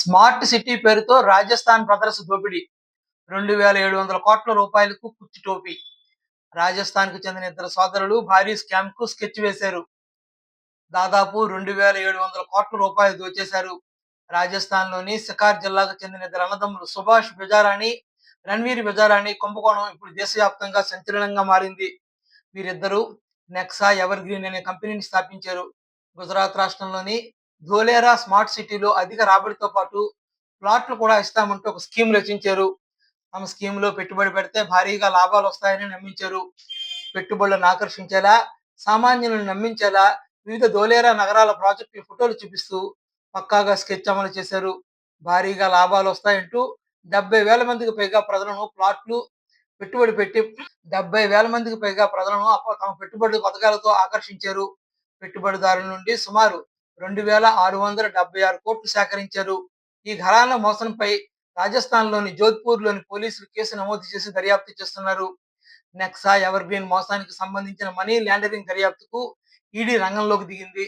Smart city పేరుతో Rajasthan brothers దోపిడీ. 2,700 కోట్ల రూపాయలకు కుచ్చి టోపీ. రాజస్థాన్‌కు చెందిన ఇద్దరు సోదరులు భారీ స్కామ్‌కు స్కెచ్ వేశారు. దాదాపు 2,700 కోట్ల రూపాయలు దోచేశారు. రాజస్థాన్‌లోని సికార్ జిల్లాకు చెందిన ఇద్దరు అన్నదమ్ములు సుభాష్ బిజారాణి, రణ్వీర్ బిజారాణి కుంభకోణం ఇప్పుడు దేశవ్యాప్తంగా సంచలనంగా మారింది. వీరిద్దరూ నెక్సా ఎవర్ గ్రీన్ అనే కంపెనీని స్థాపించారు. గుజరాత్ రాష్ట్రంలోని ధోలేరా స్మార్ట్ సిటీలో అధిక రాబడితో పాటు ప్లాట్లు కూడా ఇస్తామంటూ ఒక స్కీమ్ రచించారు. తమ స్కీమ్‌లో పెట్టుబడి పెడితే భారీగా లాభాలొస్తాయని నమ్మించారు. పెట్టుబడులను ఆకర్షించేలా, సామాన్యులను నమ్మించేలా వివిధ ధోలేరా నగరాల ప్రాజెక్టుల ఫోటోలు చూపిస్తూ పక్కాగా స్కెచ్ అమలు చేశారు. భారీగా లాభాలొస్తాయంటూ 70,000 మందికి పైగా ప్రజలను ప్లాట్లు పెట్టుబడి పెట్టి 70,000 మందికి పైగా ప్రజలను తమ పెట్టుబడి పథకాలతో ఆకర్షించారు. పెట్టుబడిదారుల నుండి సుమారు 2,676 కోట్లు సేకరించారు. ఈ ఘరానా మోసంపై రాజస్థాన్‌లోని జోధ్‌పూర్‌లోని పోలీసులు కేసు నమోదు చేసి దర్యాప్తు చేస్తున్నారు. నెక్సా ఎవర్ గ్రీన్ మోసానికి సంబంధించిన మనీ లాండరింగ్ దర్యాప్తుకు ఈడీ రంగంలోకి దిగింది.